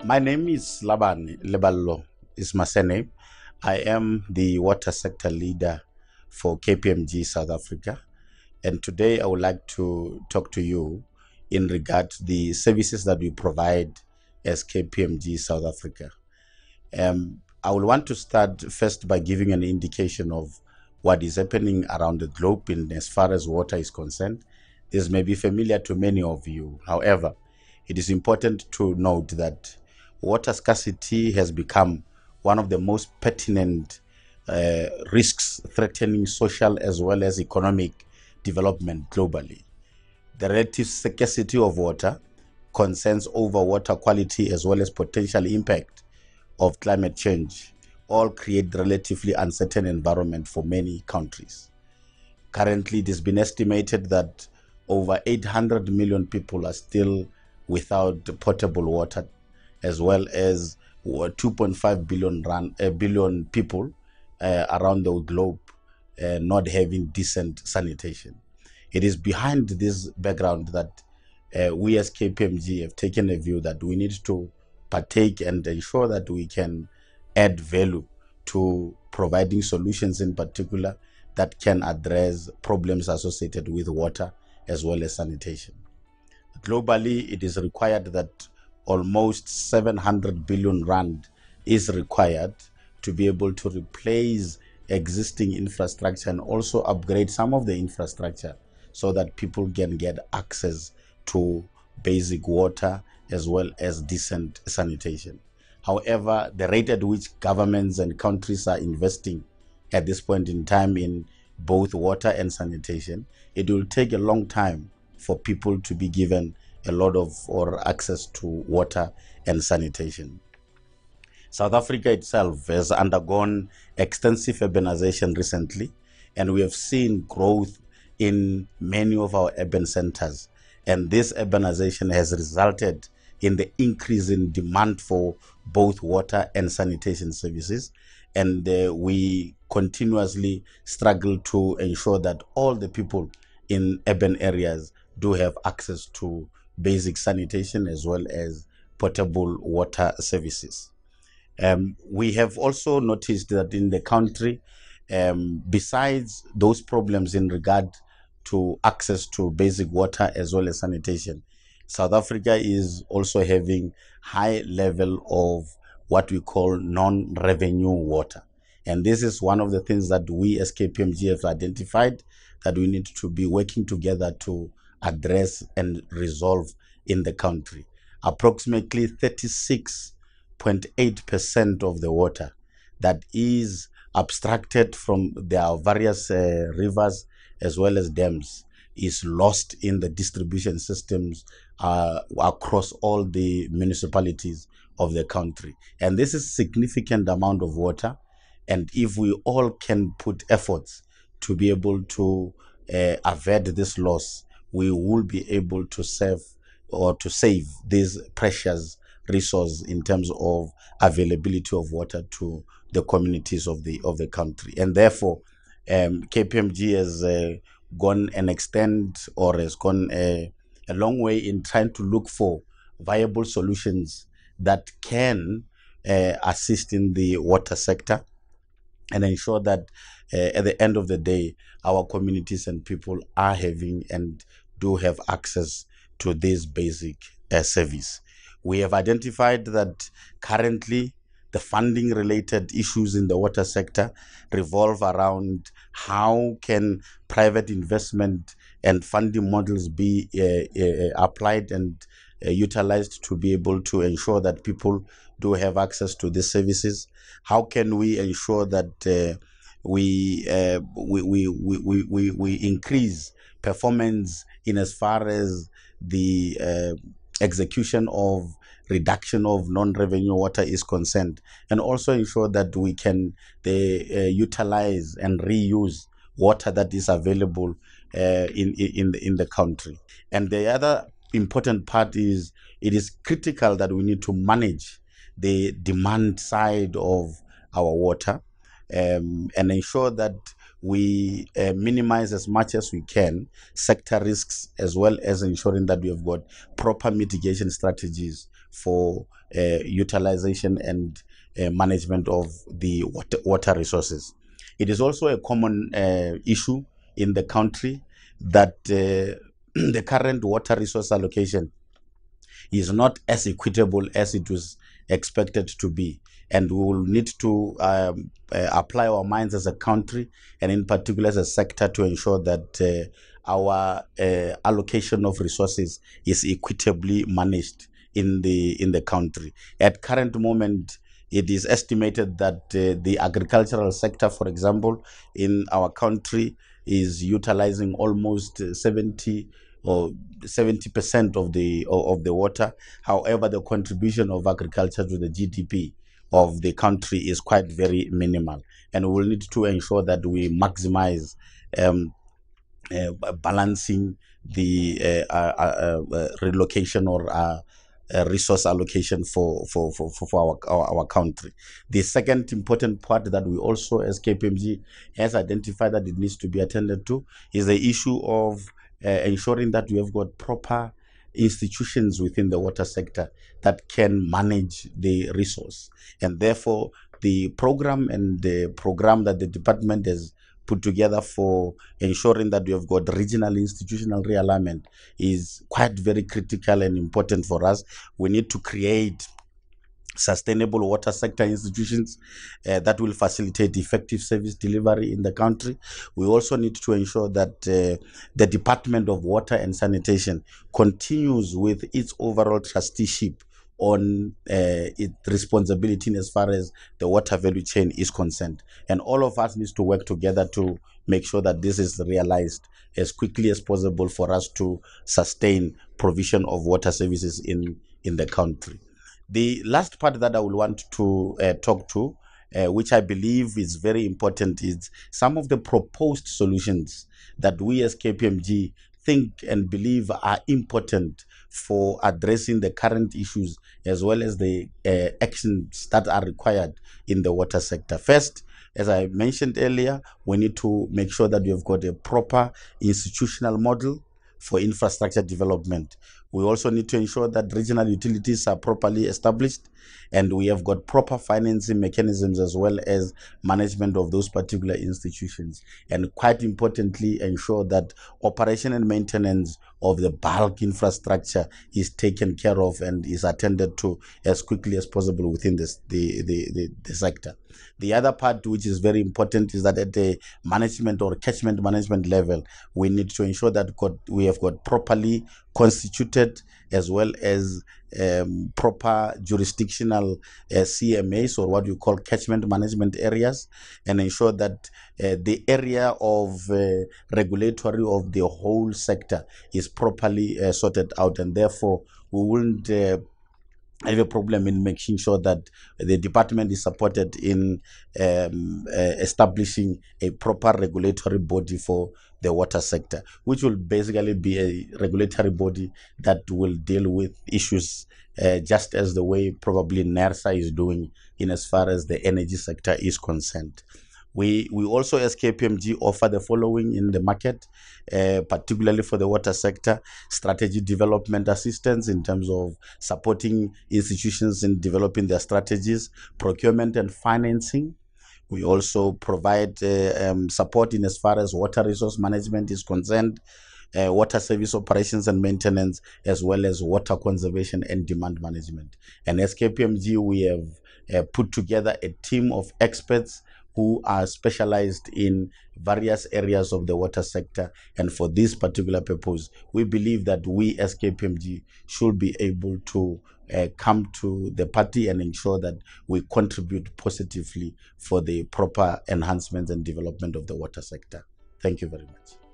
My name is Labane Leballo, is my surname. I am the water sector leader for KPMG South Africa. And today I would like to talk to you in regard to the services that we provide as KPMG South Africa. I will want to start first by giving an indication of what is happening around the globe in as far as water is concerned. This may be familiar to many of you. However, it is important to note that water scarcity has become one of the most pertinent risks threatening social as well as economic development globally. The relative scarcity of water, concerns over water quality, as well as potential impact of climate change all create relatively uncertain environment for many countries. Currently, it has been estimated that over 800 million people are still without potable water, as well as 2.5 billion people around the globe not having decent sanitation. It is behind this background that we as KPMG have taken a view that we need to partake and ensure that we can add value to providing solutions in particular that can address problems associated with water as well as sanitation. Globally, it is required that almost 700 billion rand is required to be able to replace existing infrastructure and also upgrade some of the infrastructure so that people can get access to basic water as well as decent sanitation. However, the rate at which governments and countries are investing at this point in time in both water and sanitation, it will take a long time for people to be given a lot of or access to water and sanitation. South Africa itself has undergone extensive urbanization recently, and we have seen growth in many of our urban centers. And this urbanization has resulted in the increase in demand for both water and sanitation services. And we continuously struggle to ensure that all the people in urban areas do have access to basic sanitation as well as potable water services. We have also noticed that in the country, besides those problems in regard to access to basic water as well as sanitation, South Africa is also having high level of what we call non-revenue water. And this is one of the things that we as KPMG have identified that we need to be working together to address and resolve in the country. Approximately 36.8% of the water that is abstracted from their various rivers as well as dams is lost in the distribution systems across all the municipalities of the country. And this is significant amount of water. And if we all can put efforts to be able to avert this loss, we will be able to save this precious resource in terms of availability of water to the communities of the country. And therefore, KPMG has gone an extent or has gone a long way in trying to look for viable solutions that can assist in the water sector and ensure that at the end of the day, our communities and people are having and do have access to this basic service. We have identified that currently the funding related issues in the water sector revolve around how can private investment and funding models be applied and utilized to be able to ensure that people do have access to these services. How can we ensure that we increase performance in as far as the execution of reduction of non-revenue water is concerned, and also ensure that we can utilize and reuse water that is available in the country. And the other important part is it is critical that we need to manage the demand side of our water and ensure that we minimize as much as we can sector risks, as well as ensuring that we have got proper mitigation strategies for utilization and management of the water resources. It is also a common issue in the country that the current water resource allocation is not as equitable as it was expected to be. And we will need to apply our minds as a country, and in particular as a sector, to ensure that our allocation of resources is equitably managed in the country. At current moment, it is estimated that the agricultural sector, for example, in our country is utilizing almost 70 or 70% of the water. However, the contribution of agriculture to the GDP of the country is quite very minimal, and we will need to ensure that we maximize um, balancing the relocation or resource allocation for our country. The second important part that we also, as KPMG, has identified that it needs to be attended to is the issue of ensuring that we have got proper institutions within the water sector that can manage the resource. And therefore, the program that the department has put together for ensuring that we have got regional institutional realignment is quite very critical and important for us. We need to create sustainable water sector institutions that will facilitate effective service delivery in the country. We also need to ensure that the Department of Water and Sanitation continues with its overall trusteeship on its responsibility as far as the water value chain is concerned. And all of us needs to work together to make sure that this is realized as quickly as possible for us to sustain provision of water services in the country. The last part that I will want to talk to, which I believe is very important, is some of the proposed solutions that we as KPMG think and believe are important for addressing the current issues as well as the actions that are required in the water sector. First, as I mentioned earlier, we need to make sure that we have got a proper institutional model for infrastructure development. We also need to ensure that regional utilities are properly established, and we have got proper financing mechanisms as well as management of those particular institutions. And quite importantly, ensure that operation and maintenance of the bulk infrastructure is taken care of and is attended to as quickly as possible within the sector. The other part, which is very important, is that at the management or catchment management level, we need to ensure that we have got properly constituted as well as proper jurisdictional CMAs, or what you call catchment management areas, and ensure that the area of regulatory of the whole sector is properly sorted out, and therefore we wouldn't have a problem in making sure that the department is supported in establishing a proper regulatory body for the water sector, which will basically be a regulatory body that will deal with issues just as the way probably NERSA is doing in as far as the energy sector is concerned. We also, as KPMG, offer the following in the market, particularly for the water sector: strategy development assistance in terms of supporting institutions in developing their strategies, procurement and financing. We also provide support in as far as water resource management is concerned, water service operations and maintenance, as well as water conservation and demand management. And as KPMG, we have put together a team of experts who are specialized in various areas of the water sector. And for this particular purpose, we believe that we as KPMG should be able to come to the party and ensure that we contribute positively for the proper enhancement and development of the water sector. Thank you very much.